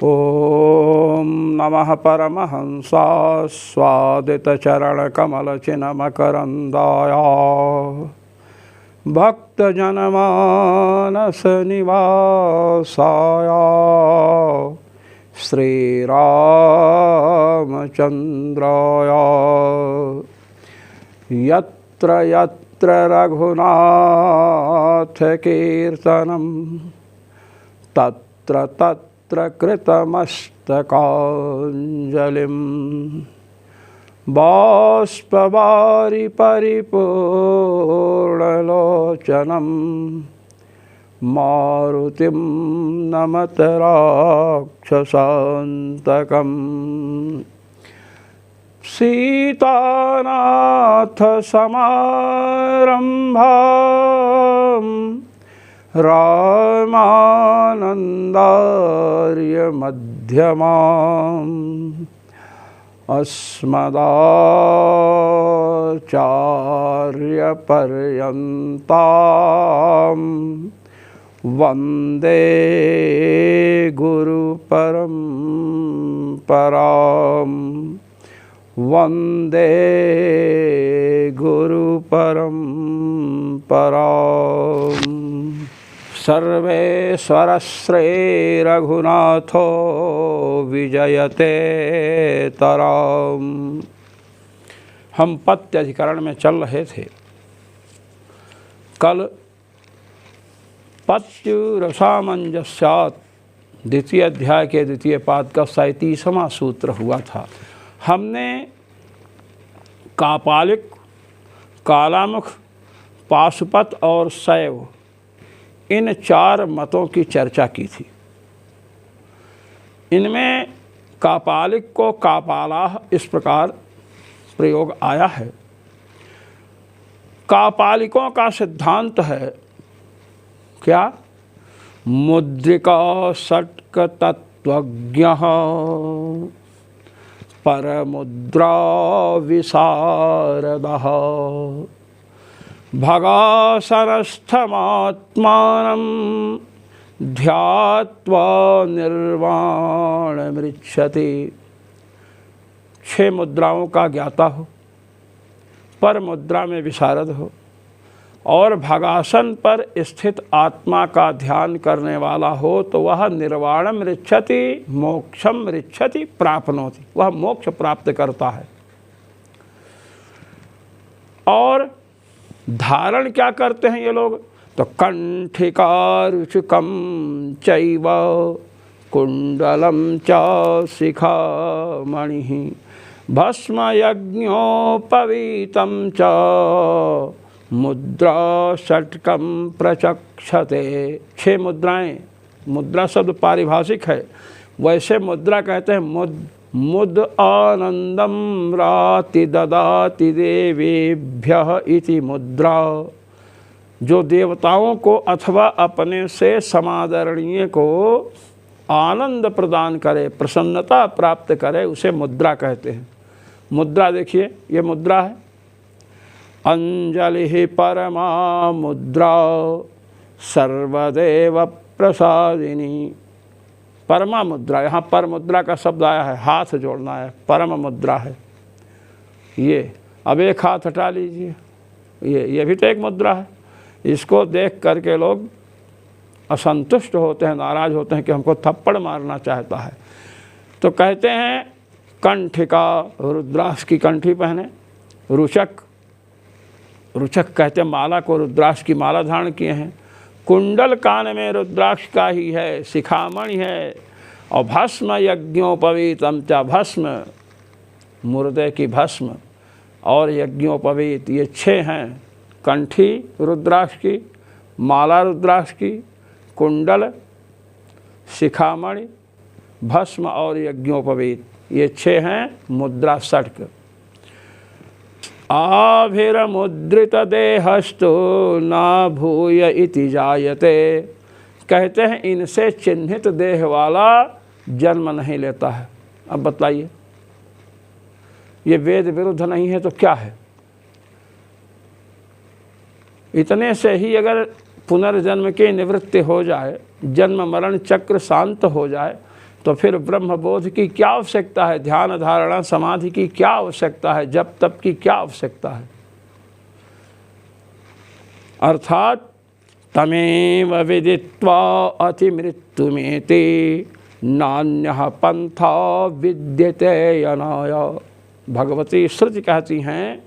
ओम नमः परमहंसास्वादितचरणकमलचिन्मकरन्दाय भक्तजनमानसनिवासाय श्रीरामचन्द्राय यत्र यत्र रघुनाथकीर्तनं तत्र तत्र कृतमस्तकाञ्जलिं बाष्पवारि परिपूर्णलोचनं मारुतिं नमत राक्षसान्तकम् सीतानाथसमारम्भां रामानन्दार्यमध्यमाम् अस्मदाचार्यपर्यन्तां वन्दे गुरुपरम्पराम् वन्दे गुरुपरम्पराम्। सर्वेश्वरश्रीरघुनाथो विजयते तराम्। हम पत्य अधिकरण में चल रहे थे। कल पत्युरसामंजस्यात् द्वितीय अध्याय के द्वितीय पाद का 37वां सूत्र हुआ था। हमने कापालिक, कालामुख, पाशुपत और शैव इन 4 मतों की चर्चा की थी। इनमें कापालिक को कापालाह इस प्रकार प्रयोग आया है। कापालिकों का सिद्धांत है क्या? मुद्रिका षट्क तत्वज्ञः परमुद्रा विशारदः भगासनस्थमात्मानं ध्यात्वा निर्वाणमृच्छति। 6 मुद्राओं का ज्ञाता हो, पर मुद्रा में विशारद हो और भगासन पर स्थित आत्मा का ध्यान करने वाला हो तो वह निर्वाणम ऋच्छति, मोक्षम ऋच्छति, प्राप्नोति। वह मोक्ष प्राप्त करता है। और धारण क्या करते हैं ये लोग? तो कंठिकारुचिकम चैव कुंडलम च शिखामणिः भस्म यज्ञोपवीतं च मुद्रा षट्कम प्रचक्षते। 6 मुद्राएं। मुद्रा शब्द पारिभाषिक है, वैसे मुद्रा कहते हैं मुद आनंदम राति ददाति देवेभ्यः इति मुद्रा। जो देवताओं को अथवा अपने से समादरणीय को आनंद प्रदान करे, प्रसन्नता प्राप्त करे, उसे मुद्रा कहते हैं। मुद्रा देखिए, ये मुद्रा है। अंजलि परमा मुद्रा सर्वदेव प्रसादिनी। परमा मुद्रा, यहाँ पर मुद्रा का शब्द आया है, हाथ जोड़ना है, परम मुद्रा है ये। अब एक हाथ हटा लीजिए, ये भी तो एक मुद्रा है। इसको देख करके लोग असंतुष्ट होते हैं, नाराज होते हैं कि हमको थप्पड़ मारना चाहता है। तो कहते हैं कंठिका, रुद्राक्ष की कंठी पहने। रुचक, रुचक कहते हैं माला को, रुद्राक्ष की माला धारण किए हैं। कुंडल कान में रुद्राक्ष का ही है, शिखामणि है। और भस्म यज्ञोपवीतम च, भस्म मुर्दे की भस्म और यज्ञोपवीत, ये 6 हैं। कंठी रुद्राक्ष की, माला रुद्राक्ष की, कुंडल, शिखामणि, भस्म और यज्ञोपवीत, ये 6 हैं मुद्रा षट्क। आभिर्मुद्रित देहस्तु न भूय इति जायते। कहते हैं इनसे चिन्हित देह वाला जन्म नहीं लेता है। अब बताइए, ये वेद विरुद्ध नहीं है तो क्या है? इतने से ही अगर पुनर्जन्म की निवृत्ति हो जाए, जन्म मरण चक्र शांत हो जाए, तो फिर ब्रह्मबोध की क्या आवश्यकता है, ध्यान धारणा समाधि की क्या आवश्यकता है, जप तप की क्या आवश्यकता है। अर्थात तमेव विदित्वा अतिमृत्युमेति नान्यः पंथा विद्यते यनाय। भगवती श्रुति कहती हैं,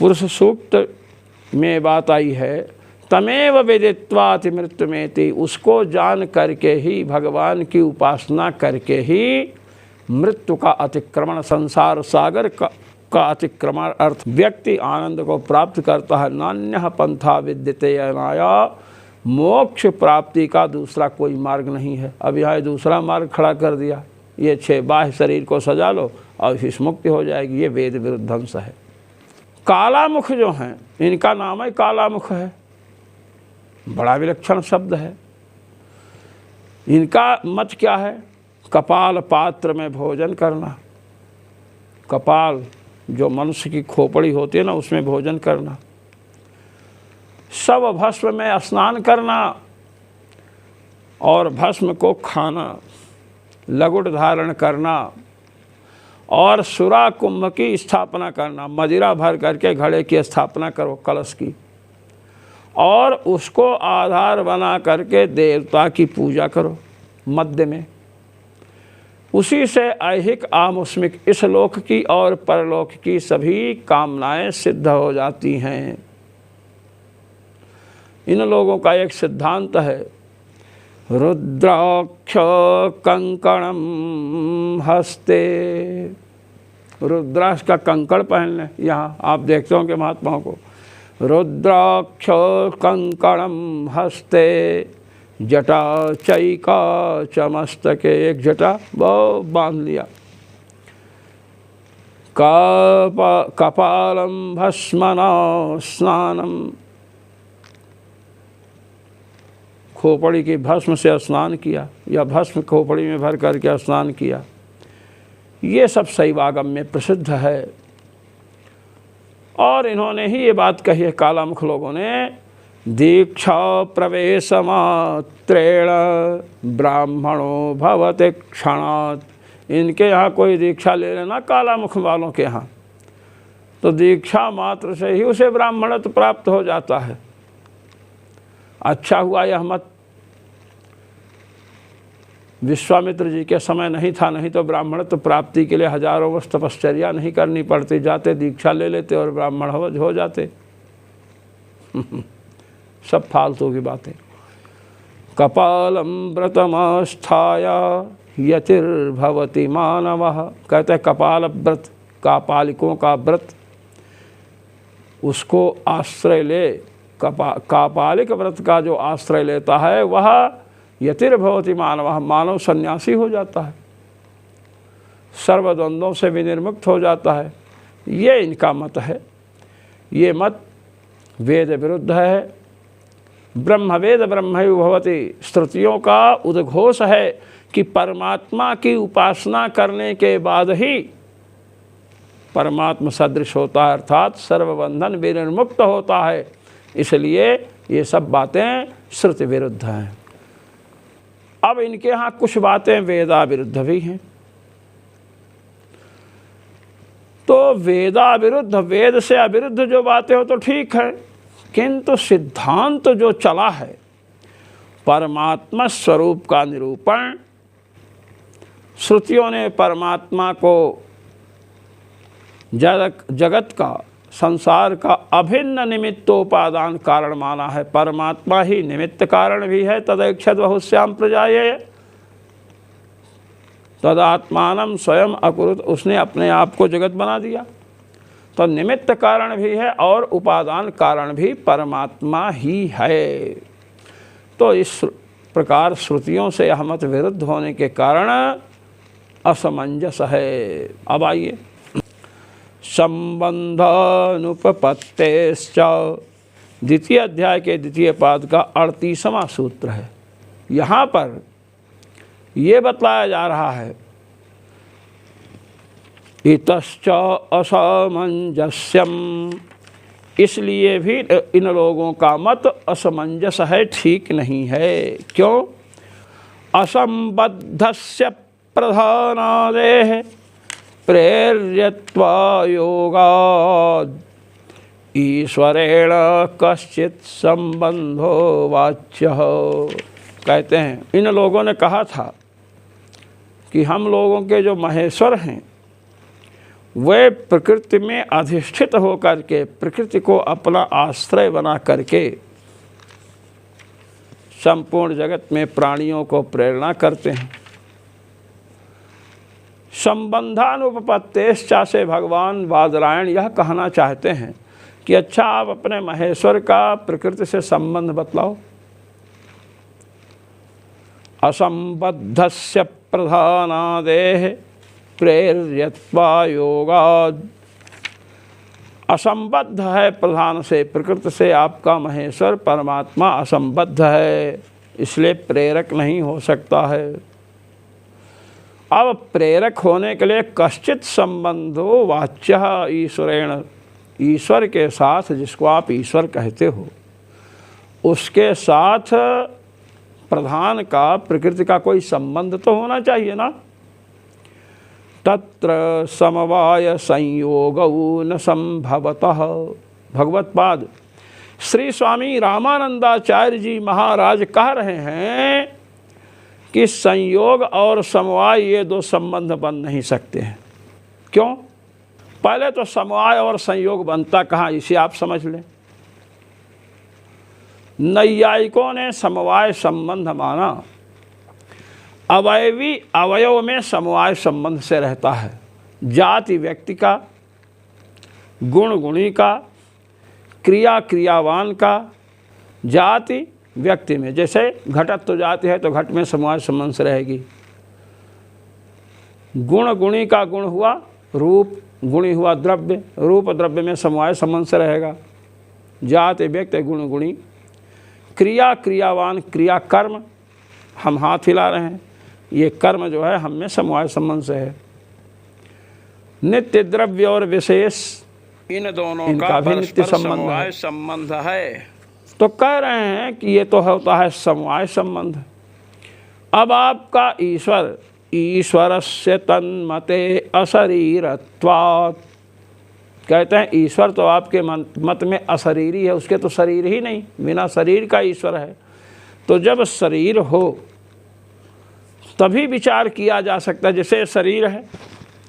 पुरुष सूक्त में बात आई है, तमेव विदित्वा अतिमृत्युमेति, उसको जान करके ही, भगवान की उपासना करके ही मृत्यु का अतिक्रमण, संसार सागर का अतिक्रमण अर्थ व्यक्ति आनंद को प्राप्त करता है। नान्यः पंथा विद्यते यनाया, मोक्ष प्राप्ति का दूसरा कोई मार्ग नहीं है। अब यहाँ दूसरा मार्ग खड़ा कर दिया, ये 6 बाह्य शरीर को सजा लो और इस मुक्ति हो जाएगी, ये वेद विरुद्ध ध्वंस है। कालामुख जो हैं, इनका नाम है कालामुख है, बड़ा विलक्षण शब्द है। इनका मत क्या है, कपाल पात्र में भोजन करना, कपाल जो मनुष्य की खोपड़ी होती है ना, उसमें भोजन करना, सब भस्म में स्नान करना और भस्म को खाना, लगुट धारण करना और सुरा कुंभ की स्थापना करना, मदिरा भर करके घड़े की स्थापना करो, कलश की, और उसको आधार बना करके देवता की पूजा करो मध्य में। उसी से ऐहिक आमुष्मिक इस लोक की और परलोक की सभी कामनाएं सिद्ध हो जाती हैं। इन लोगों का एक सिद्धांत है, रुद्राक्ष कंकणम हस्ते, रुद्राक्ष का कंकड़ पहन लें। यहाँ आप देखते होंगे महात्माओं को, रुद्राक्ष कंकणम हस्ते जटा चैका चमस्तके, एक जटा वो बांध लिया, कपालम भस्मना स्नानम, खोपड़ी की भस्म से स्नान किया या भस्म खोपड़ी में भर करके स्नान किया। ये सब शैवागम में प्रसिद्ध है। और इन्होंने ही ये बात कही है, कालामुख लोगों ने, दीक्षा प्रवेश मात्रेण ब्राह्मणो भवते क्षणात्। इनके यहाँ कोई दीक्षा ले लेना कालामुख वालों के यहाँ, तो दीक्षा मात्र से ही उसे ब्राह्मणत्व प्राप्त हो जाता है। अच्छा हुआ यह मत विश्वामित्र जी के समय नहीं था, नहीं तो ब्राह्मणत्व प्राप्ति के लिए हजारों वर्ष तपश्चर्या नहीं करनी पड़ती, जाते दीक्षा ले लेते और ब्राह्मण हो जाते। सब फालतू की बातें। कपालम व्रतमास्थाय यतिर्भवति मानवः, कहते हैं कपाल व्रत, कापालिकों का व्रत, उसको आश्रय ले, कापालिक व्रत का जो आश्रय लेता है वह यतिर्भवति मानवः, मानव सन्यासी हो जाता है, सर्वद्वंद्वों से विनिर्मुक्त हो जाता है। ये इनका मत है। ये मत वेद विरुद्ध है। ब्रह्मवेद ब्रह्मैव भवति, श्रुतियों का उद्घोष है कि परमात्मा की उपासना करने के बाद ही परमात्मा सदृश होता है, अर्थात सर्वबंधन विनिर्मुक्त होता है। इसलिए ये सब बातें श्रुति विरुद्ध हैं। अब इनके यहाँ कुछ बातें वेदा विरुद्ध भी हैं। तो वेदा विरुद्ध, वेद से अविरुद्ध जो बातें हो तो ठीक है, किंतु सिद्धांत जो चला है परमात्मा स्वरूप का निरूपण, श्रुतियों ने परमात्मा को जगत का, संसार का अभिन्न निमित्तोपादान कारण माना है। परमात्मा ही निमित्त कारण भी है। तदैक्षद बहुश्याम प्रजाये तदात्मानं स्वयं अकुरुत, उसने अपने आप को जगत बना दिया। तो निमित्त कारण भी है और उपादान कारण भी परमात्मा ही है। तो इस प्रकार श्रुतियों से यह मत विरुद्ध होने के कारण असमंजस है। अब आइए, संबंधानुपपत्तेश्च, द्वितीय अध्याय के द्वितीय पाद का 38वां सूत्र है। यहाँ पर ये बतलाया जा रहा है, इतश्च असमंजस्यम, इसलिए भी इन लोगों का मत असमंजस है, ठीक नहीं है। क्यों? असंबद्धस्य प्रधानादेः प्रेर्यत्वा योगात् ईश्वरेण कश्चित् संबंधो वाच्यः। कहते हैं इन लोगों ने कहा था कि हम लोगों के जो महेश्वर हैं वे प्रकृति में अधिष्ठित होकर के प्रकृति को अपना आश्रय बना करके संपूर्ण जगत में प्राणियों को प्रेरणा करते हैं। संबंधानुपपत्तेश्चा से भगवान बादरायण यह कहना चाहते हैं कि अच्छा आप अपने महेश्वर का प्रकृति से संबंध बतलाओ। असंबद्धस्य प्रधानादेः प्रेर्यत्वा योगात्। असंबद्ध है प्रधान से, प्रकृति से आपका महेश्वर परमात्मा असंबद्ध है, इसलिए प्रेरक नहीं हो सकता है। अब प्रेरक होने के लिए कश्चित संबंधो वाच्य ईश्वरेण, ईश्वर के साथ जिसको आप ईश्वर कहते हो उसके साथ प्रधान का प्रकृति का कोई संबंध तो होना चाहिए ना। तत्र समवाय संयोगौ न संभवतः। भगवत्पाद श्री स्वामी रामानंदाचार्य जी महाराज कह रहे हैं कि संयोग और समवाय ये दो संबंध बन नहीं सकते हैं। क्यों? पहले तो समवाय और संयोग बनता कहाँ, इसे आप समझ लें। नैयायिकों ने समवाय संबंध माना, अवयवी अवयव में समवाय संबंध से रहता है। जाति व्यक्ति का, गुण गुणी का, क्रिया क्रियावान का। जाति व्यक्ति में, जैसे घटत्व जाति है तो घट में समवाय संबंध से रहेगी। गुण गुणी का गुण हुआ रूप, गुणी हुआ द्रव्य, रूप द्रव्य में समवाय संबंध से रहेगा। जाति व्यक्ति गुण गुणी। क्रिया क्रियावान, क्रिया कर्म, हम हाथ हिला रहे हैं, ये कर्म जो है हम में समवाय संबंध से है। नित्य द्रव्य और विशेष, इन दोनों का भी नित्य संबंध है। तो कह रहे हैं कि ये तो होता है समवाय संबंध। अब आपका ईश्वर, ईश्वरस्य तन्मते अशरीरत्वात्, कहते हैं ईश्वर तो आपके मत में अशरीरी है, उसके तो शरीर ही नहीं, बिना शरीर का ईश्वर है। तो जब शरीर हो तभी विचार किया जा सकता है। जैसे शरीर है,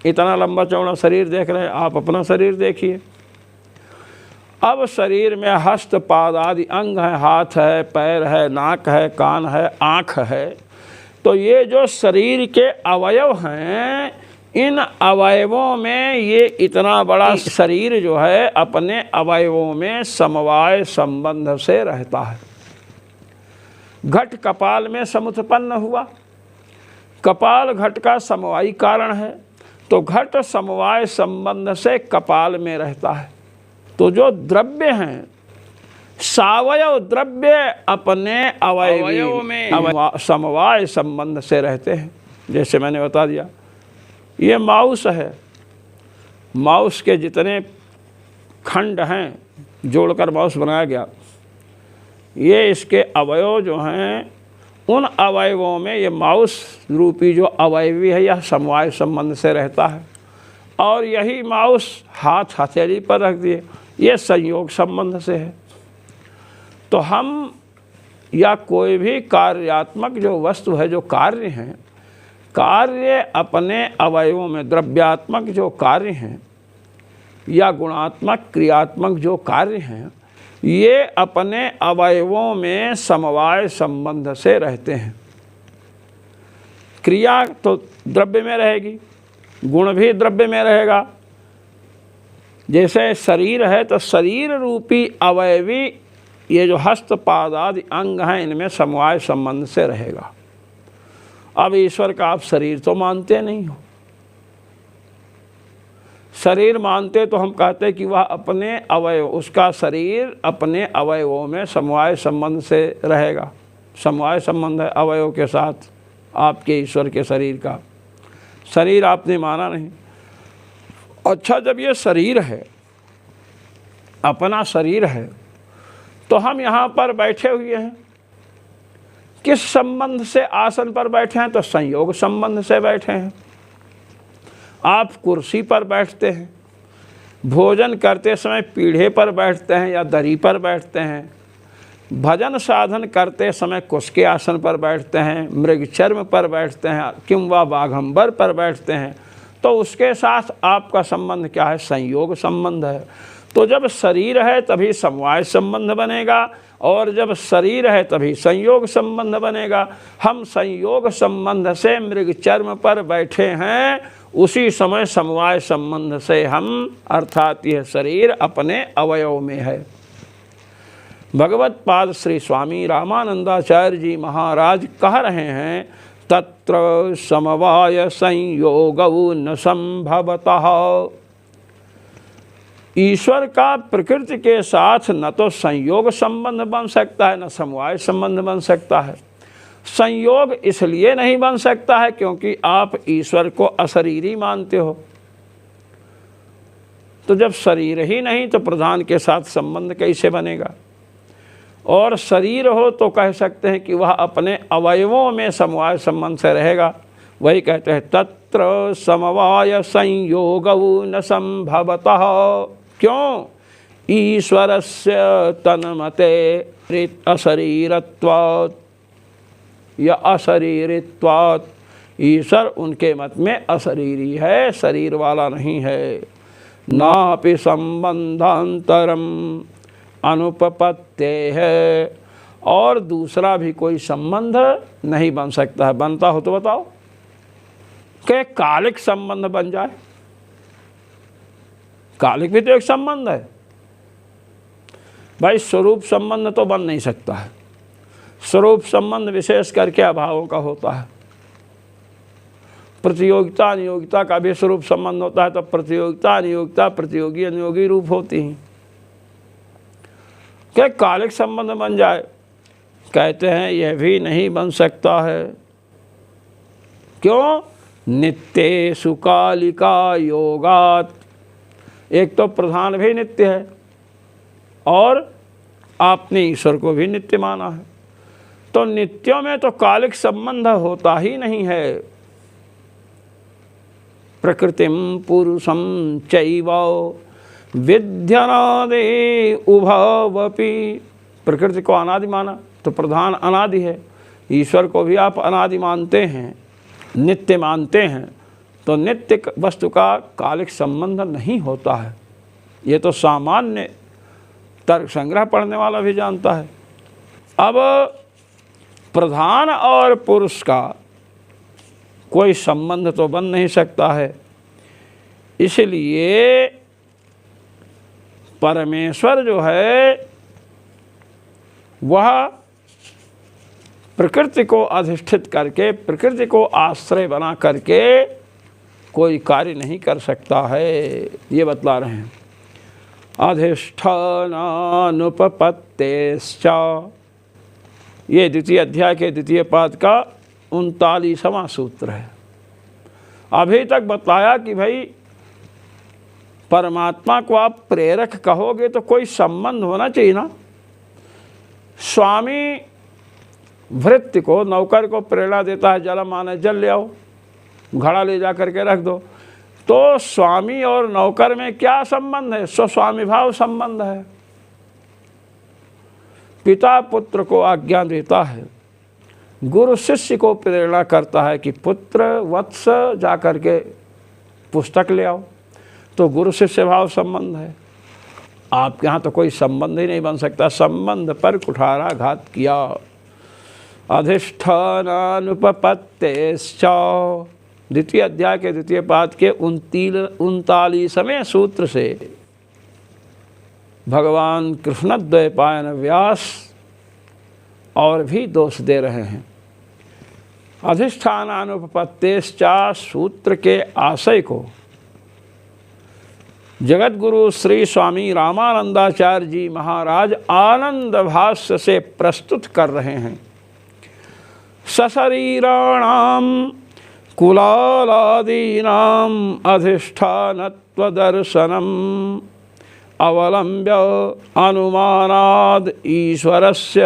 इतना लंबा चौड़ा शरीर देख रहे हैं आप, अपना शरीर देखिए। अब शरीर में हस्त पाद आदि अंग है, हाथ है, पैर है, नाक है, कान है, आँख है। तो ये जो शरीर के अवयव हैं, इन अवयवों में ये इतना बड़ा शरीर जो है अपने अवयवों में समवाय संबंध से रहता है। घट कपाल में समुत्पन्न हुआ, कपाल घट का समवायी कारण है, तो घट समवाय संबंध से कपाल में रहता है। तो जो द्रव्य हैं, सावयव द्रव्य अपने अवयवों में समवाय संबंध से रहते हैं। जैसे मैंने बता दिया, ये माउस है, माउस के जितने खंड हैं जोड़कर माउस बनाया गया, ये इसके अवयव जो हैं, उन अवयवों में ये माउस रूपी जो अवयवी है यह समवाय संबंध से रहता है। और यही माउस हाथ हथेली पर रख दिए, ये संयोग संबंध से है। तो हम या कोई भी कार्यात्मक जो वस्तु है, जो कार्य हैं, कार्य अपने अवयवों में, द्रव्यात्मक जो कार्य हैं या गुणात्मक क्रियात्मक जो कार्य हैं, ये अपने अवयवों में समवाय संबंध से रहते हैं। क्रिया तो द्रव्य में रहेगी, गुण भी द्रव्य में रहेगा। जैसे शरीर है तो शरीर रूपी अवयवी ये जो हस्त पाद आदि अंग हैं, इनमें समवाय संबंध से रहेगा। अब ईश्वर का आप शरीर तो मानते नहीं हो। शरीर मानते तो हम कहते कि वह अपने अवयव, उसका शरीर अपने अवयवों में समवाय संबंध से रहेगा। समवाय संबंध है अवयव के साथ आपके ईश्वर के शरीर का। शरीर आपने माना नहीं। अच्छा, जब ये शरीर है, अपना शरीर है, तो हम यहाँ पर बैठे हुए हैं, किस संबंध से आसन पर बैठे हैं? तो संयोग संबंध से बैठे हैं। आप कुर्सी पर बैठते हैं, भोजन करते समय पीढ़े पर बैठते हैं या दरी पर बैठते हैं, भजन साधन करते समय कुसके आसन पर बैठते हैं, मृगचर्म पर बैठते हैं, किंवा बाघंबर पर बैठते हैं, तो उसके साथ आपका संबंध क्या है? संयोग संबंध है। तो जब शरीर है तभी समवाय संबंध बनेगा, और जब शरीर है तभी संयोग संबंध बनेगा। हम संयोग संबंध से मृगचर्म पर बैठे हैं, उसी समय समवाय संबंध से हम, अर्थात यह शरीर अपने अवयव में है। भगवत पाद श्री स्वामी रामानंदाचार्य जी महाराज कह रहे हैं, तत्र समवाय संयोगौ न संभवतः। ईश्वर का प्रकृति के साथ न तो संयोग संबंध बन सकता है, न समवाय संबंध बन सकता है। संयोग इसलिए नहीं बन सकता है क्योंकि आप ईश्वर को अशरीरी मानते हो। तो जब शरीर ही नहीं तो प्रधान के साथ संबंध कैसे बनेगा? और शरीर हो तो कह सकते हैं कि वह अपने अवयवों में समवाय संबंध से रहेगा। वही कहते हैं, तत्र समवाय संयोगौ न संभवतः। क्यों? ईश्वरस्य तन्मते अशरीरत्वात् या अशरीरित्वात्। ईश्वर उनके मत में अशरीरी है, शरीर वाला नहीं है। नापि संबंधांतरम अनुपपत्ते है, और दूसरा भी कोई संबंध नहीं बन सकता है। बनता हो तो बताओ कि कालिक संबंध बन जाए। कालिक भी तो एक संबंध है भाई, स्वरूप संबंध तो बन नहीं सकता है। स्वरूप संबंध विशेष करके अभावों का होता है। प्रतियोगिता नियोगिता का भी स्वरूप संबंध होता है, तो प्रतियोगिता नियोगिता प्रतियोगी अनियोगी रूप होती हैं। क्या कालिक संबंध बन जाए? कहते हैं यह भी नहीं बन सकता है। क्यों? नित्येषु कालिका योगात्। एक तो प्रधान भी नित्य है और आपने ईश्वर को भी नित्य माना है, तो नित्यों में तो कालिक संबंध होता ही नहीं है। प्रकृतिम पुरुषम चैव विद्यनादि उभवपि। प्रकृति को अनादि माना तो प्रधान अनादि है, ईश्वर को भी आप अनादि मानते हैं, नित्य मानते हैं, तो नित्य वस्तु का कालिक संबंध नहीं होता है। ये तो सामान्य तर्क संग्रह पढ़ने वाला भी जानता है। अब प्रधान और पुरुष का कोई संबंध तो बन नहीं सकता है, इसलिए परमेश्वर जो है वह प्रकृति को अधिष्ठित करके, प्रकृति को आश्रय बना करके कोई कार्य नहीं कर सकता है। ये बतला रहे हैं। अधिष्ठानानुपपत्तेश्च, ये द्वितीय अध्याय के द्वितीय पाद का 39वां सूत्र है। अभी तक बताया कि भाई परमात्मा को आप प्रेरक कहोगे तो कोई संबंध होना चाहिए ना। स्वामी भृत्य को, नौकर को प्रेरणा देता है, जल माने जल ले आओ, घड़ा ले जा करके रख दो। तो स्वामी और नौकर में क्या संबंध है? स्वस्वामी भाव संबंध है। पिता पुत्र को आज्ञा देता है, गुरु शिष्य को प्रेरणा करता है कि पुत्र वत्स जा करके पुस्तक ले आओ, तो गुरु शिष्य भाव संबंध है। आपके यहाँ तो कोई संबंध ही नहीं बन सकता। संबंध पर कुठाराघात किया। अधिष्ठानानुपपत्तेश्च, द्वितीय अध्याय के द्वितीय पाद के 39वें सूत्र से भगवान कृष्णद्वैपायन व्यास और भी दोष दे रहे हैं। अधिष्ठानानुपपत्तेश्च सूत्र के आशय को जगत गुरु श्री स्वामी रामानंदाचार्य जी महाराज आनंद भाष्य से प्रस्तुत कर रहे हैं। सशरीराणाम कुलालादीनाम अधिष्ठानत्वदर्शनम अवलंब्य अनुमानाद ईश्वरस्य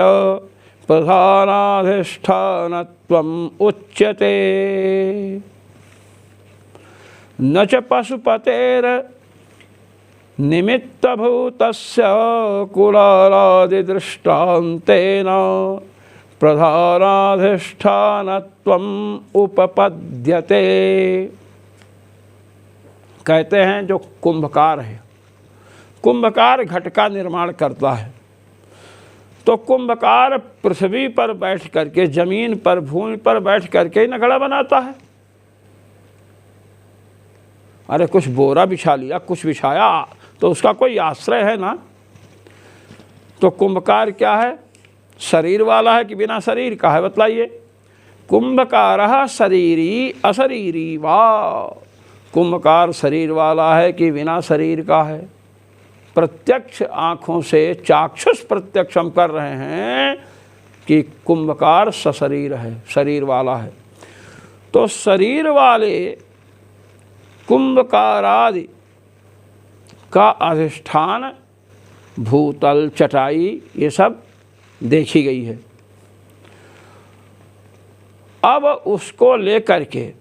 प्रधानाधिष्ठानत्वम् उच्यते। न च पशुपतेर निमित्तभूतस्य कुलालादिदृष्टान्तेन प्रधानाधिष्ठानत्वम् उपपद्यते। कहते हैं जो कुंभकार है, कुंभकार घट का निर्माण करता है, तो कुंभकार पृथ्वी पर बैठ करके, जमीन पर, भूमि पर बैठ करके न घड़ा बनाता है। अरे कुछ बोरा बिछा लिया, कुछ बिछाया तो उसका कोई आश्रय है ना। तो कुंभकार क्या है, शरीर वाला है कि बिना शरीर का है, बतलाइए। कुंभकारः शरीरी अशरीरी वा, कुंभकार शरीर वाला है कि बिना शरीर का है। प्रत्यक्ष आँखों से चाक्षुष प्रत्यक्ष हम कर रहे हैं कि कुंभकार सशरीर है, शरीर वाला है। तो शरीर वाले कुंभकारादि का अधिष्ठान भूतल, चटाई, ये सब देखी गई है। अब उसको लेकर के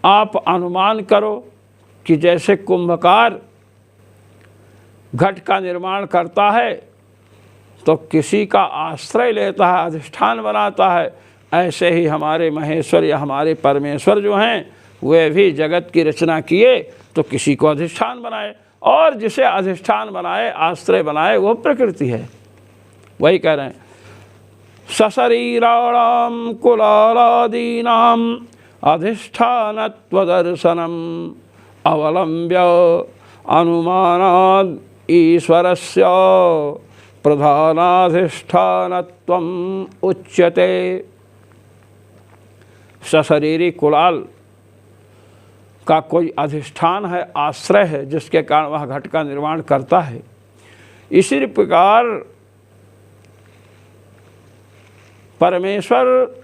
आप अनुमान करो कि जैसे कुंभकार घट का निर्माण करता है तो किसी का आश्रय लेता है, अधिष्ठान बनाता है, ऐसे ही हमारे महेश्वर या हमारे परमेश्वर जो हैं वे भी जगत की रचना किए तो किसी को अधिष्ठान बनाए, और जिसे अधिष्ठान बनाए, आश्रय बनाए, वो प्रकृति है। वही कह रहे हैं, सशरीराणां कुलालादीनां अधिष्ठानत्वदर्शनम् अवलम्ब्य अनुमानाद् ईश्वरस्य प्रधानाधिष्ठानत्वम् उच्यते। सशरीरी कुलाल का कोई अधिष्ठान है, आश्रय है, जिसके कारण वह घट का निर्माण करता है। इसी प्रकार परमेश्वर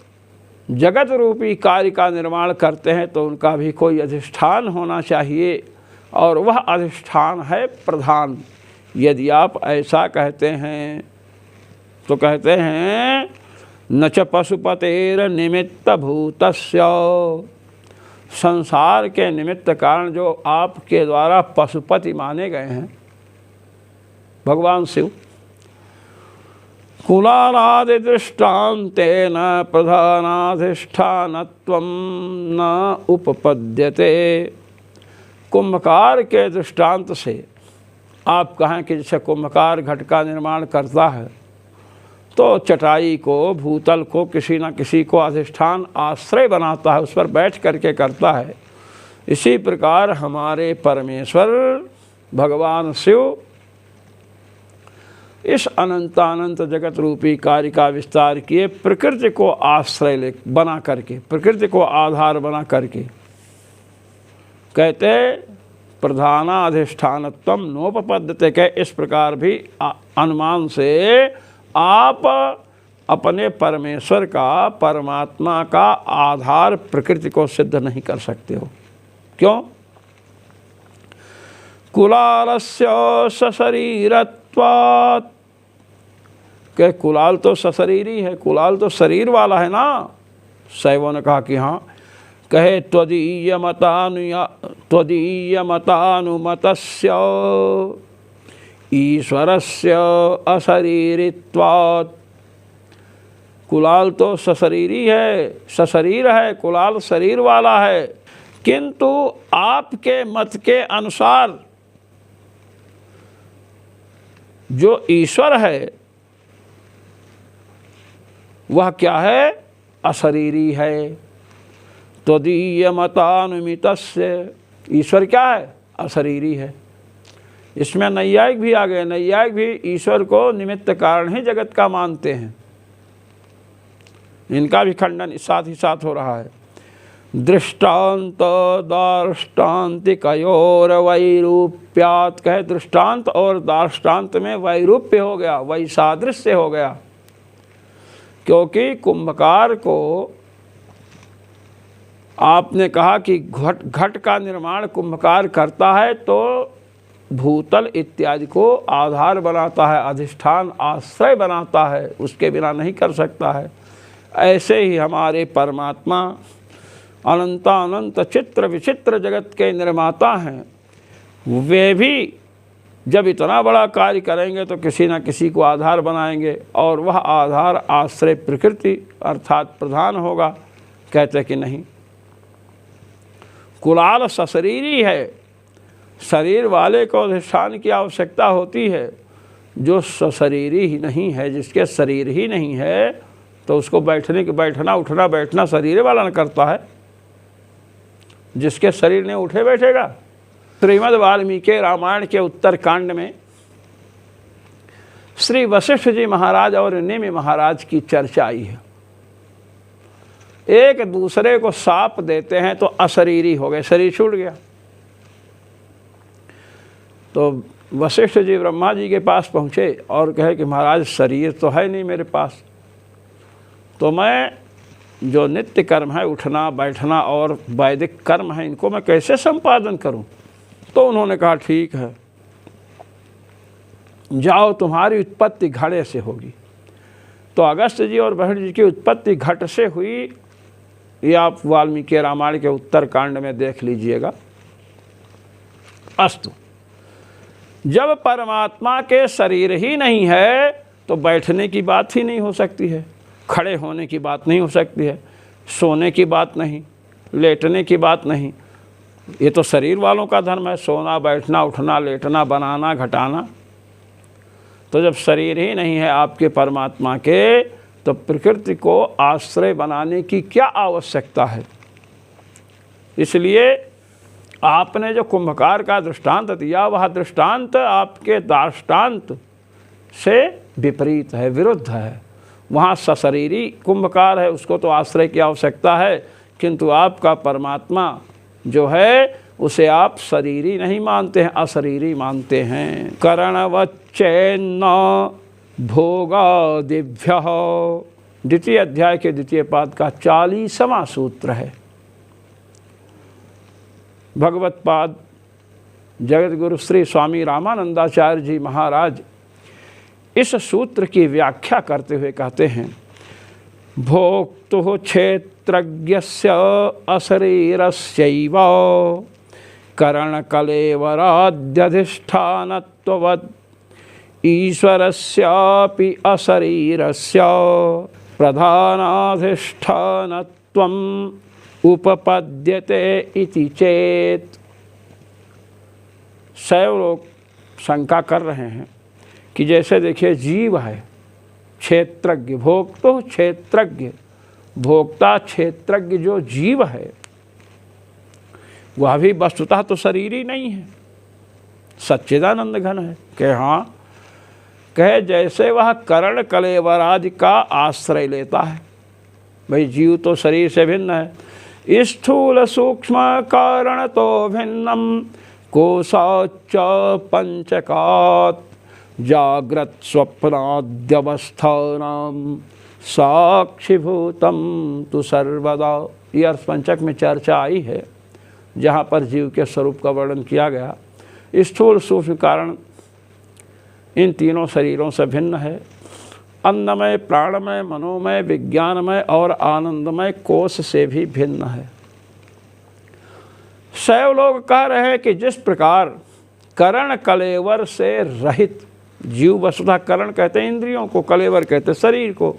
जगत रूपी कार्य का निर्माण करते हैं तो उनका भी कोई अधिष्ठान होना चाहिए, और वह अधिष्ठान है प्रधान। यदि आप ऐसा कहते हैं तो कहते हैं न च पशुपतेर निमित्त भूतस्य, संसार के निमित्त कारण जो आपके द्वारा पशुपति माने गए हैं भगवान शिव, कुलालादि दृष्टान्तेन प्रधानाधिष्ठानत्वं न उपपद्यते। कुंभकार के दृष्टांत से आप कहें कि जैसे कुंभकार घट का निर्माण करता है तो चटाई को, भूतल को किसी न किसी को अधिष्ठान, आश्रय बनाता है, उस पर बैठ करके करता है। इसी प्रकार हमारे परमेश्वर भगवान शिव इस अनंतानंत जगत रूपी कार्य का विस्तार किए, प्रकृति को आश्रय ले बना करके, प्रकृति को आधार बना करके। कहते प्रधानाधिष्ठानत्वं नोपपद्यते, के इस प्रकार भी अनुमान से आप अपने परमेश्वर का, परमात्मा का आधार प्रकृति को सिद्ध नहीं कर सकते हो। क्यों? कुलालस्य सशरीरत्वात्, के कुलाल तो सशरीरी है, कुलाल तो शरीर वाला है ना। शैवों ने कहा कि हाँ। कहे त्वदीयमतानुमतस्य ईश्वरस्य अशरीरित्वात्, कुलाल तो सशरीरी है, सशरीर है, कुलाल शरीर वाला है, किंतु आपके मत के अनुसार जो ईश्वर है वह क्या है? अशरीरी है। त्वदीयमतानुमितस्य, ईश्वर क्या है? अशरीरी है। इसमें नैयायिक भी आ गए। नैयायिक भी ईश्वर को निमित्त कारण ही जगत का मानते हैं। इनका भी खंडन साथ ही साथ हो रहा है। दृष्टांत दार्ष्टान्तिकयोर वैरूप्यात्, कहे दृष्टांत और दार्ष्टान्त में वैरूप्य हो गया, वैसादृश्य हो गया। क्योंकि कुंभकार को आपने कहा कि घट का निर्माण कुंभकार करता है तो भूतल इत्यादि को आधार बनाता है, अधिष्ठान आश्रय बनाता है, उसके बिना नहीं कर सकता है। ऐसे ही हमारे परमात्मा अनंतानंत चित्र विचित्र जगत के निर्माता हैं। वे भी जब इतना बड़ा कार्य करेंगे तो किसी न किसी को आधार बनाएंगे, और वह आधार आश्रय प्रकृति अर्थात प्रधान होगा। कहते कि नहीं, कुलाल सशरीरी है, शरीर वाले को अधिष्ठान की आवश्यकता होती है। जो सशरीरी ही नहीं है, जिसके शरीर ही नहीं है, तो उसको बैठना उठना बैठना शरीर वाला न करता है। जिसके शरीर ने उठे बैठेगा। श्रीमद् वाल्मीकि रामायण के उत्तर कांड में श्री वशिष्ठ जी महाराज और नेमि महाराज की चर्चा आई है। एक दूसरे को साप देते हैं तो अशरीरी हो गए, शरीर छूट गया। तो वशिष्ठ जी ब्रह्मा जी के पास पहुँचे और कहे कि महाराज शरीर तो है नहीं मेरे पास, तो मैं जो नित्य कर्म है, उठना बैठना और वैदिक कर्म है, इनको मैं कैसे संपादन करूं? तो उन्होंने कहा ठीक है, जाओ, तुम्हारी उत्पत्ति घड़े से होगी। तो अगस्त जी और बहिर जी की उत्पत्ति घट से हुई, ये आप वाल्मीकि रामायण के उत्तर कांड में देख लीजिएगा। अस्तु, जब परमात्मा के शरीर ही नहीं है तो बैठने की बात ही नहीं हो सकती है, खड़े होने की बात नहीं हो सकती है, सोने की बात नहीं, लेटने की बात नहीं। ये तो शरीर वालों का धर्म है, सोना बैठना उठना लेटना बनाना घटाना। तो जब शरीर ही नहीं है आपके परमात्मा के, तो प्रकृति को आश्रय बनाने की क्या आवश्यकता है? इसलिए आपने जो कुंभकार का दृष्टांत दिया, वह दृष्टांत आपके दार्ष्टान्त से विपरीत है, विरुद्ध है। वहाँ सशरीरी कुंभकार है, उसको तो आश्रय की आवश्यकता है, किंतु आपका परमात्मा जो है उसे आप शरीरी नहीं मानते हैं, अशरीरी मानते हैं। करणवच्चैन्न भोगादिभ्यः, द्वितीय अध्याय के द्वितीय पाद का 40वां सूत्र है। भगवत पाद जगत गुरु श्री स्वामी रामानंदाचार्य जी महाराज इस सूत्र की व्याख्या करते हुए कहते हैं, भोक्तुः क्षेत्रज्ञस्य अशरीरस्यैव करणकलेवराद्यधिष्ठानत्ववद् ईश्वरस्यापि अशरीरस्य प्रधानाधिष्ठानत्वम् उपपद्यते इति चेत्। सैव लोग शंका कर रहे हैं कि जैसे देखिए जीव है क्षेत्रज्ञ, भोक्तो क्षेत्रज्ञ, भोक्ता क्षेत्रज्ञ जो जीव है वह भी वस्तुतः तो शरीर ही नहीं है, सच्चिदानंद घन है। कहे हाँ, कहे जैसे वह करण कलेवर आदि का आश्रय लेता है। भाई जीव तो शरीर से भिन्न है, स्थूल सूक्ष्म कारण तो भिन्नम कोशाच पंचकात् जाग्रत स्वप्नाद्यवस्थानां साक्षिभूतम तु सर्वदा। ये अर्थपंचक में चर्चा आई है, जहाँ पर जीव के स्वरूप का वर्णन किया गया। स्थूल सूक्ष्म कारण इन तीनों शरीरों से भिन्न है। अन्नमय, प्राणमय, मनोमय, विज्ञानमय और आनंदमय कोश से भी भिन्न है। शैव लोग कह रहे हैं कि जिस प्रकार करण कलेवर से रहित जीव, वसुधा करण कहते हैं इंद्रियों को, कलेवर कहते हैं शरीर को,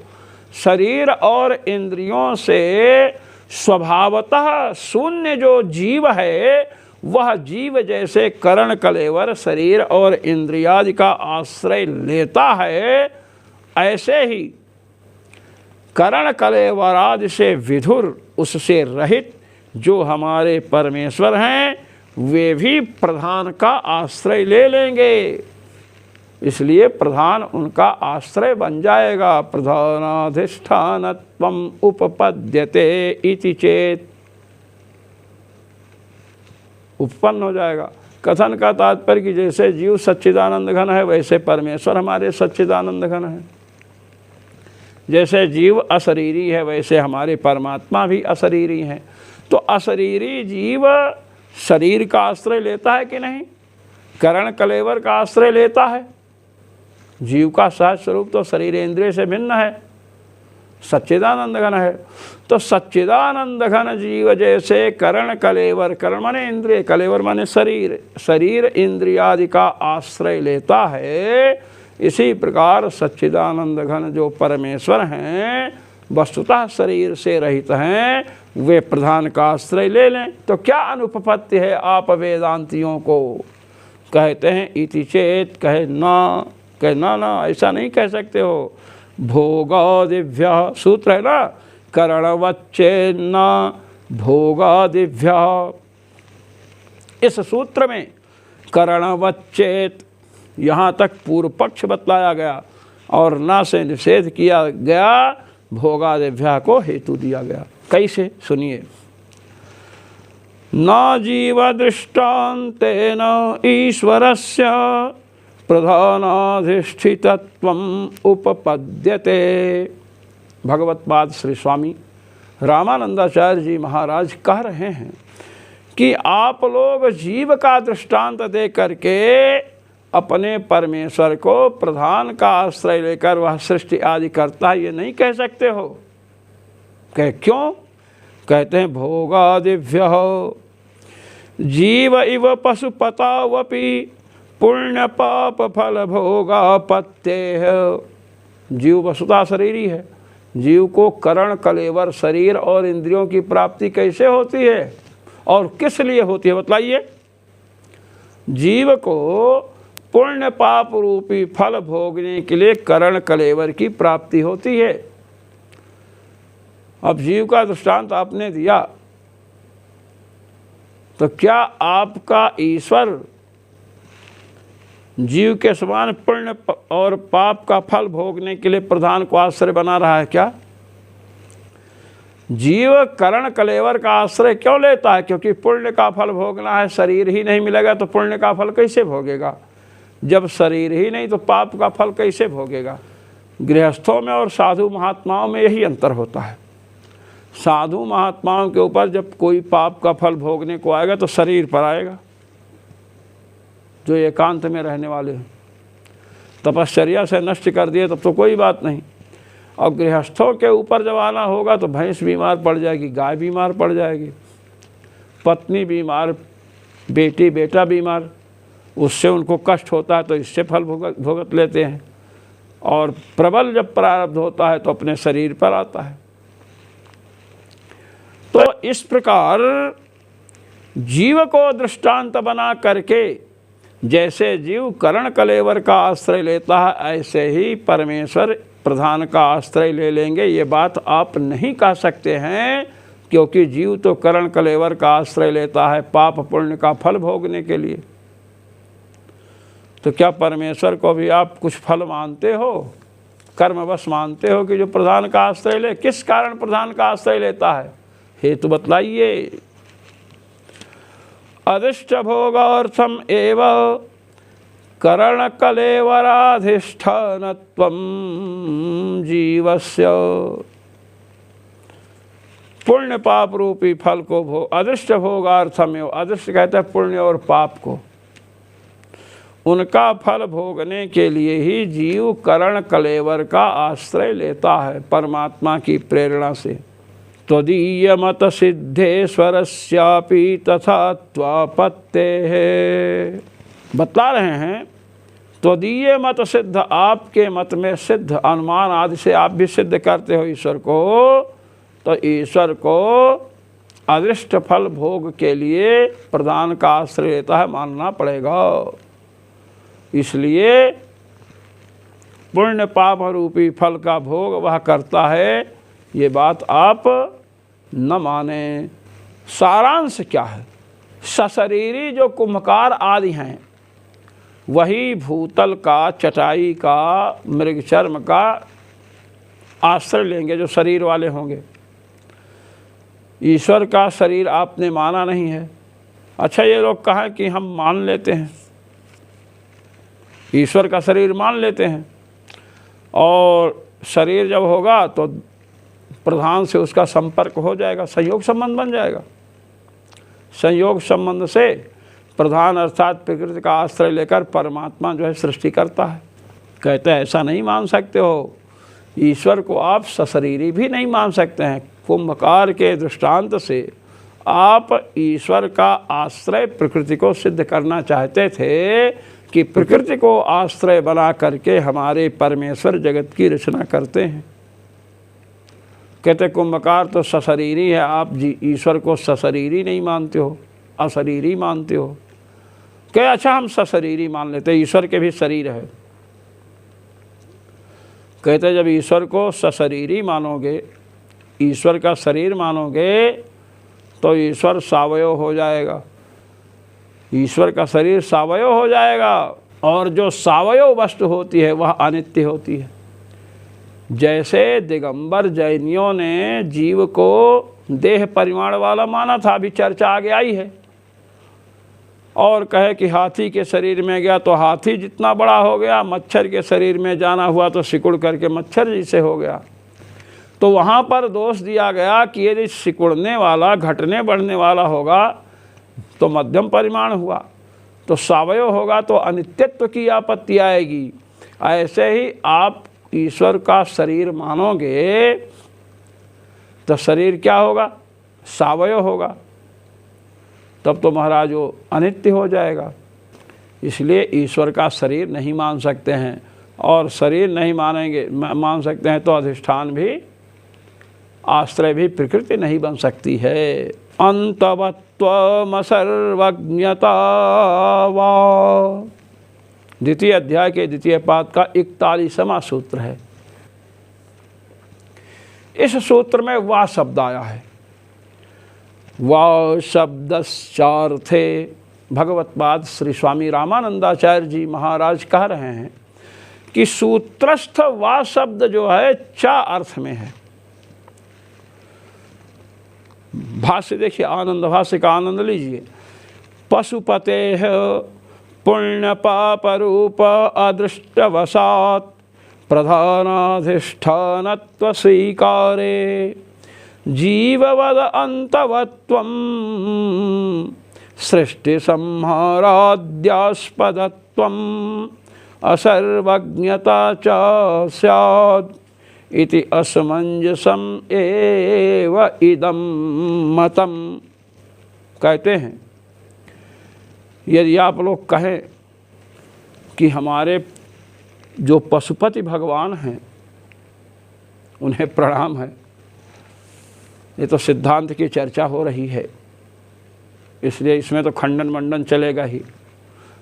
शरीर और इंद्रियों से स्वभावतः शून्य जो जीव है, वह जीव जैसे करण कलेवर शरीर और इंद्रियादि का आश्रय लेता है, ऐसे ही करण कलेवरादि से विधुर, उससे रहित जो हमारे परमेश्वर हैं, वे भी प्रधान का आश्रय ले लेंगे। इसलिए प्रधान उनका आश्रय बन जाएगा। प्रधानाधिष्ठानत्वम् उपपद्यते इति चेत्, उत्पन्न हो जाएगा। कथन का तात्पर्य कि जैसे जीव सच्चिदानंद घन है, वैसे परमेश्वर हमारे सच्चिदानंद घन है। जैसे जीव अशरीरी है, वैसे हमारे परमात्मा भी अशरीरी हैं। तो अशरीरी जीव शरीर का आश्रय लेता है कि नहीं? करण कलेवर का आश्रय लेता है। जीव का सहज स्वरूप तो शरीर इंद्रिय से भिन्न है, सच्चिदानंद घन है। तो सच्चिदानंद घन जीव जैसे करण कलेवर, करण माने इंद्रिय, कलेवर माने शरीर, शरीर इंद्रियादि का आश्रय लेता है, इसी प्रकार सच्चिदानंद घन जो परमेश्वर हैं, वस्तुतः शरीर से रहित हैं, वे प्रधान का आश्रय ले लें। तो क्या अनुपपत्ति है आप वेदांतियों को? कहते हैं इति चेत, कहे ना, कहे ना ऐसा नहीं कह सकते हो। भोगादिभ्य सूत्र है ना, करणवच्चेन्न भोगादिभ्य, इस सूत्र में करणवच्चेत यहाँ तक पूर्व पक्ष बतलाया गया और ना से निषेध किया गया, भोगादिभ्य को हेतु दिया गया। कैसे? सुनिए। न जीव दृष्टान्तेन ईश्वरस्य प्रधानाधिष्ठितत्वम् उपपद्यते। भगवत्पाद श्री स्वामी रामानंदाचार्य जी महाराज कह रहे हैं कि आप लोग जीव का दृष्टांत दे करके अपने परमेश्वर को प्रधान का आश्रय लेकर वह सृष्टि आदि करता है, ये नहीं कह सकते हो। कह क्यों? कहते हैं भोगादिभ्य जीव इव पशुपतावपि पुण्य पाप फल भोगापत्ते है। जीव वसुता शरीरी है, जीव को करण कलेवर शरीर और इंद्रियों की प्राप्ति कैसे होती है और किस लिए होती है बतलाइए? जीव को पुण्य पाप रूपी फल भोगने के लिए करण कलेवर की प्राप्ति होती है। अब जीव का दृष्टांत आपने दिया, तो क्या आपका ईश्वर जीव के समान पुण्य और पाप का फल भोगने के लिए प्रधान को आश्रय बना रहा है क्या? जीव करण कलेवर का आश्रय क्यों लेता है? क्योंकि पुण्य का फल भोगना है, शरीर ही नहीं मिलेगा तो पुण्य का फल कैसे भोगेगा? जब शरीर ही नहीं तो पाप का फल कैसे भोगेगा? गृहस्थों में और साधु महात्माओं में यही अंतर होता है। साधु महात्माओं के ऊपर जब कोई पाप का फल भोगने को आएगा तो शरीर पर आएगा, जो एकांत में रहने वाले हैं। तपश्चर्या से नष्ट कर दिए तब तो कोई बात नहीं। और गृहस्थों के ऊपर जब आना होगा तो भैंस बीमार पड़ जाएगी, गाय बीमार पड़ जाएगी, पत्नी बीमार, बेटी बेटा बीमार, उससे उनको कष्ट होता है तो इससे फल भुगत लेते हैं। और प्रबल जब प्रारब्ध होता है तो अपने शरीर पर आता है। तो इस प्रकार जीव को दृष्टांत बना करके जैसे जीव करण कलेवर का आश्रय लेता है, ऐसे ही परमेश्वर प्रधान का आश्रय ले लेंगे, ये बात आप नहीं कह सकते हैं। क्योंकि जीव तो करण कलेवर का आश्रय लेता है पाप पुण्य का फल भोगने के लिए। तो क्या परमेश्वर को भी आप कुछ फल मानते हो? कर्मवश मानते हो कि जो प्रधान का आश्रय ले? किस कारण प्रधान का आश्रय लेता है? हेतु बतलाइए। अदृष्ट भोगार्थम एव करण कलेवराधिष्ठानत्वं जीवस्य। पुण्य पाप रूपी फल को अदृष्ट भोगार्थम एव, अदृष्ट कहते हैं पुण्य और पाप को, उनका फल भोगने के लिए ही जीव करण कलेवर का आश्रय लेता है परमात्मा की प्रेरणा से। त्वदीय मत सिद्धेश्वरस्यापि तथा त्वापत्तेः। बतला रहे हैं त्वदीय मत सिद्ध, आपके मत में सिद्ध, अनुमान आदि से आप भी सिद्ध करते हो ईश्वर को, तो ईश्वर को अदृष्ट फल भोग के लिए प्रधान का आश्रय लेता है, मानना पड़ेगा। इसलिए पुण्य पाप रूपी फल का भोग वह करता है, ये बात आप न माने। सारांश क्या है? सशरीरी जो कुम्भकार आदि हैं वही भूतल का, चटाई का, मृगचर्म का आश्रय लेंगे, जो शरीर वाले होंगे। ईश्वर का शरीर आपने माना नहीं है। अच्छा, ये लोग कहें कि हम मान लेते हैं, ईश्वर का शरीर मान लेते हैं, और शरीर जब होगा तो प्रधान से उसका संपर्क हो जाएगा, संयोग संबंध बन जाएगा। संयोग संबंध से प्रधान अर्थात प्रकृति का आश्रय लेकर परमात्मा जो है सृष्टि करता है। कहते हैं ऐसा नहीं मान सकते हो, ईश्वर को आप सशरीरी भी नहीं मान सकते हैं। कुंभकार के दृष्टांत से आप ईश्वर का आश्रय प्रकृति को सिद्ध करना चाहते थे कि प्रकृति को आश्रय बना करके हमारे परमेश्वर जगत की रचना करते हैं। कहते कुंभकार तो सशरीरी है, आप जी ईश्वर को सशरीरी नहीं मानते हो, अशरीरी मानते हो। कहे अच्छा हम सशरीरी मान लेते, ईश्वर के भी शरीर है। कहते जब ईश्वर को सशरीरी मानोगे, ईश्वर का शरीर मानोगे, तो ईश्वर सावयव हो जाएगा, ईश्वर का शरीर सावयव हो जाएगा। और जो सावयव वस्तु होती है वह अनित्य होती है। जैसे दिगंबर जैनियों ने जीव को देह परिमाण वाला माना था, अभी चर्चा आगे आई है, और कहे कि हाथी के शरीर में गया तो हाथी जितना बड़ा हो गया, मच्छर के शरीर में जाना हुआ तो सिकुड़ करके मच्छर जैसे हो गया। तो वहाँ पर दोष दिया गया कि यदि सिकुड़ने वाला घटने बढ़ने वाला होगा तो मध्यम परिमाण हुआ, तो सावयव होगा तो अनित्यत्व की आपत्ति आएगी। ऐसे ही आप ईश्वर का शरीर मानोगे तो शरीर क्या होगा, सावयव होगा, तब तो महाराज वो अनित्य हो जाएगा। इसलिए ईश्वर का शरीर नहीं मान सकते हैं, और शरीर नहीं मान सकते हैं तो अधिष्ठान भी, आश्रय भी प्रकृति नहीं बन सकती है। अंतवत्वम सर्वज्ञता वा, द्वितीय अध्याय के द्वितीय पाद का 41वां सूत्र है। इस सूत्र में वाह शब्द आया है। वाह शब्दश्चार्थे भगवत्पाद श्री स्वामी रामानंदाचार्य जी महाराज कह रहे हैं कि सूत्रस्थ वाह शब्द जो है चा अर्थ में है। भाष्य देखिए, आनंद भाष्य का आनंद लीजिए। पशुपते पुण्य पाप रूप अदृष्टवशात् प्रधानाधिष्ठानत्व स्वीकारे जीववद अंतवत्वं सृष्टि संहाराद्यास्पदत्वं असर्वज्ञता च स्यात् इति असमंजसम एव इदं मतम। कहते हैं यदि आप लोग कहें कि हमारे जो पशुपति भगवान हैं उन्हें प्रणाम है, ये तो सिद्धांत की चर्चा हो रही है, इसलिए इसमें तो खंडन मंडन चलेगा ही।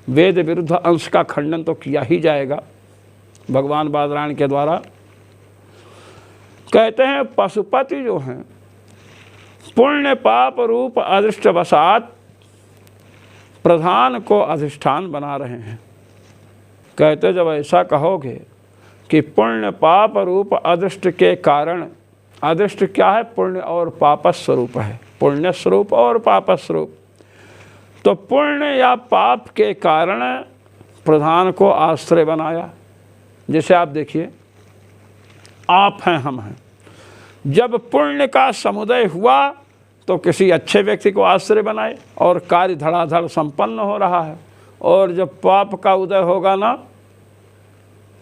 वेद विरुद्ध अंश का खंडन तो किया ही जाएगा भगवान बादरायण के द्वारा। कहते हैं पशुपति जो हैं पुण्य पाप रूप अदृष्टवशात् प्रधान को अधिष्ठान बना रहे हैं। कहते जब ऐसा कहोगे कि पुण्य पाप रूप अदृष्ट के कारण, अदृष्ट क्या है, पुण्य और पाप स्वरूप है, पुण्य स्वरूप और पाप स्वरूप, तो पुण्य या पाप के कारण प्रधान को आश्रय बनाया। जैसे आप देखिए, आप हैं, हम हैं, जब पुण्य का समुदय हुआ तो किसी अच्छे व्यक्ति को आश्रय बनाए और कार्य धड़ाधड़ संपन्न हो रहा है, और जब पाप का उदय होगा ना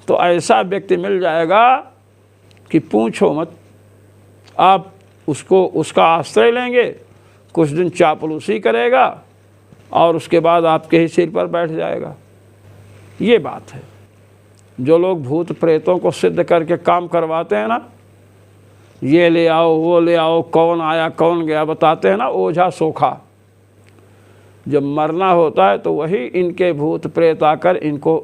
तो ऐसा व्यक्ति मिल जाएगा कि पूछो मत। आप उसको, उसका आश्रय लेंगे, कुछ दिन चापलूसी करेगा और उसके बाद आपके ही सिर पर बैठ जाएगा। ये बात है। जो लोग भूत प्रेतों को सिद्ध करके काम करवाते हैं ना, ये ले आओ वो ले आओ, कौन आया कौन गया बताते हैं ना, ओझा सोखा, जब मरना होता है तो वही इनके भूत प्रेत आकर इनको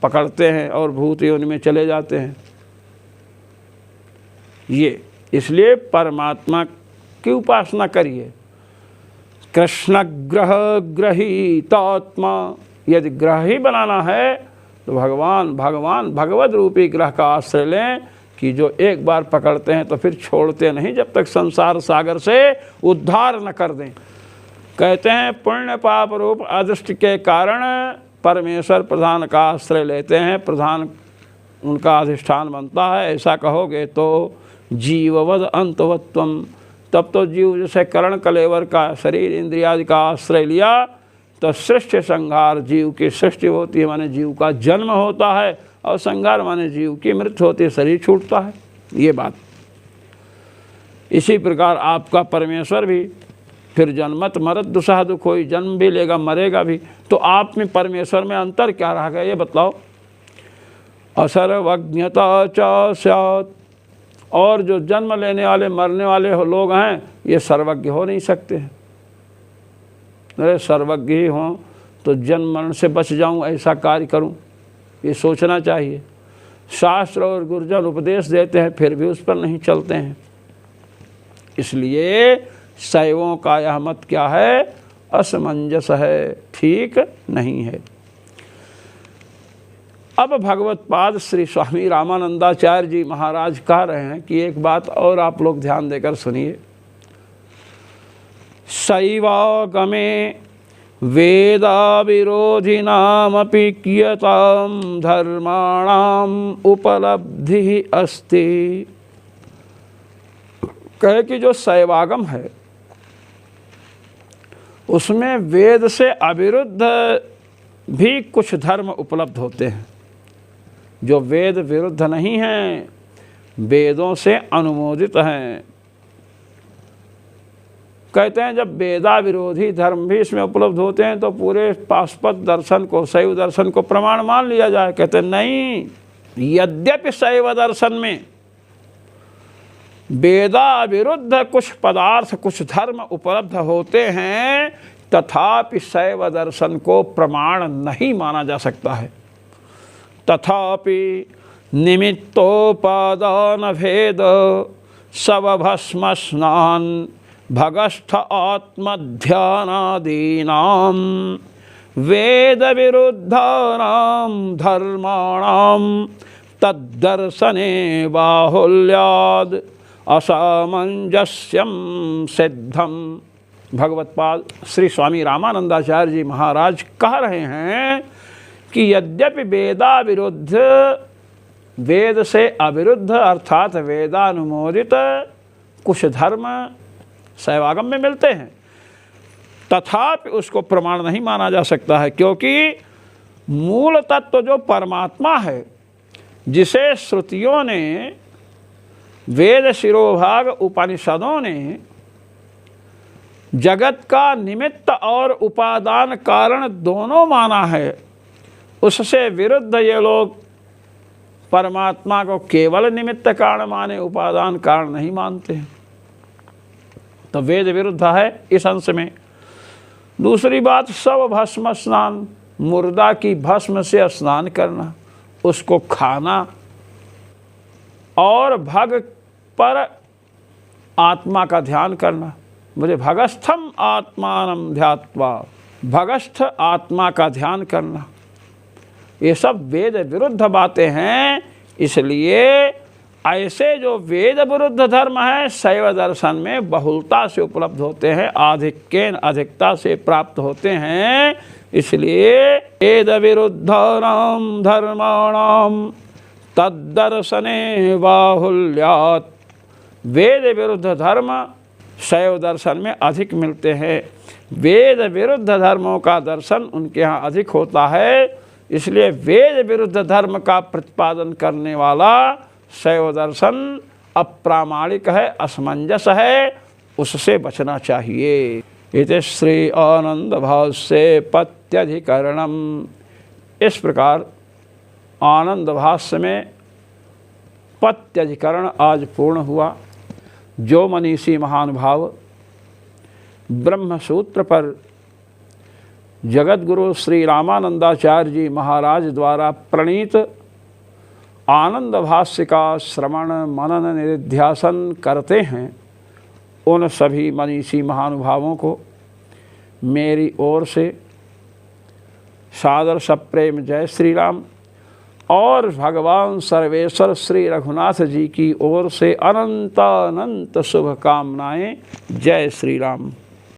पकड़ते हैं और भूत योनि में चले जाते हैं। ये इसलिए परमात्मा की उपासना करिए। कृष्ण ग्रह ग्रहीतात्मा, यदि ग्रह ही बनाना है तो भगवान भगवद रूपी ग्रह का आश्रय लें कि जो एक बार पकड़ते हैं तो फिर छोड़ते नहीं जब तक संसार सागर से उद्धार न कर दें। कहते हैं पुण्य पाप रूप अदृष्ट के कारण परमेश्वर प्रधान का आश्रय लेते हैं, प्रधान उनका अधिष्ठान बनता है। ऐसा कहोगे तो जीववद अंतवत्वम, तब तो जीव जैसे करण कलेवर का शरीर इंद्रियादि का आश्रय लिया तो सृष्टि संहार, जीव की सृष्टि होती है माने जीव का जन्म होता है, और संहार माने जीव की मृत्यु होती है, शरीर छूटता है। ये बात इसी प्रकार आपका परमेश्वर भी फिर जन्मत मरत दुसह दुख होई, जन्म भी लेगा मरेगा भी। तो आप में परमेश्वर में अंतर क्या रह गया ये बतलाओ। असर्वज्ञता च स्यात्, और जो जन्म लेने वाले मरने वाले लोग हैं ये सर्वज्ञ हो नहीं सकते हैं। अरे सर्वज्ञ ही हों तो जन्म मरण से बच जाऊं, ऐसा कार्य करूं, ये सोचना चाहिए। शास्त्र और गुरुजन उपदेश देते हैं फिर भी उस पर नहीं चलते हैं। इसलिए शैवों का यह मत क्या है, असमंजस है, ठीक नहीं है। अब भगवत पाद श्री स्वामी रामानंदाचार्य जी महाराज कह रहे हैं कि एक बात और आप लोग ध्यान देकर सुनिए। शैवागमे वेदा विरोधिनामपि कियतां धर्माणाम उपलब्धि अस्ति। कहे कि जो शैवागम है उसमें वेद से अविरुद्ध भी कुछ धर्म उपलब्ध होते हैं, जो वेद विरुद्ध नहीं हैं, वेदों से अनुमोदित हैं। कहते हैं जब वेदा विरोधी धर्म भी इसमें उपलब्ध होते हैं तो पूरे पाशुपत दर्शन को, शैव दर्शन को प्रमाण मान लिया जाए। कहते हैं नहीं, यद्यपि शैव दर्शन में वेदा विरुद्ध कुछ पदार्थ, कुछ धर्म उपलब्ध होते हैं, तथापि शैव दर्शन को प्रमाण नहीं माना जा सकता है। तथापि निमित्तोपादान भेद शवभस्म स्नान भगस्थ आत्मध्यानादीनां वेद विरुद्धानां धर्माणां तद्दर्शने बाहुल्याद् असामंजस्यम सिद्धम। भगवत्पाद श्री स्वामी रामानंदाचार्य जी महाराज कह रहे हैं कि यद्यपि वेदा विरुद्ध, वेद से अविरुद्ध अर्थात वेदानुमोदित कुछ धर्म शैवागम में मिलते हैं, तथापि उसको प्रमाण नहीं माना जा सकता है, क्योंकि मूल तत्व जो परमात्मा है, जिसे श्रुतियों ने, वेद शिरोभाग उपनिषदों ने जगत का निमित्त और उपादान कारण दोनों माना है, उससे विरुद्ध ये लोग परमात्मा को केवल निमित्त कारण माने, उपादान कारण नहीं मानते हैं। तो वेद विरुद्ध है इस अंश में। दूसरी बात, शव भस्म स्नान, मुर्दा की भस्म से स्नान करना, उसको खाना और भग पर आत्मा का ध्यान करना। मुझे भगस्थम आत्मानं ध्यात्वा, भगस्थ आत्मा का ध्यान करना, ये सब वेद विरुद्ध बातें हैं। इसलिए ऐसे जो वेद विरुद्ध धर्म है शैव दर्शन में बहुलता से उपलब्ध होते हैं, आधिक्येन अधिकता से प्राप्त होते हैं। इसलिए वेद विरुद्धानां धर्माणां तद्दर्शने बाहुल्यात्, वेद विरुद्ध धर्म शैव दर्शन में अधिक मिलते हैं, वेद विरुद्ध धर्मों का दर्शन उनके यहाँ अधिक होता है। इसलिए वेद विरुद्ध धर्म का प्रतिपादन करने वाला शैव दर्शन अप्रामाणिक है, असमंजस है, उससे बचना चाहिए। इति श्री आनंद भाष्ये पत्यधिकरणम। इस प्रकार आनंद भाष्य में पत्यधिकरण आज पूर्ण हुआ। जो मनीषी महानुभाव ब्रह्मसूत्र पर जगतगुरु श्री रामानंदाचार्य जी महाराज द्वारा प्रणीत आनंद भाष्य का श्रवण मनन निधिध्यासन करते हैं, उन सभी मनीषी महानुभावों को मेरी ओर से सादर सप्रेम जय श्री राम, और भगवान सर्वेश्वर श्री रघुनाथ जी की ओर से अनंत अनंत शुभकामनाएं। जय श्री राम।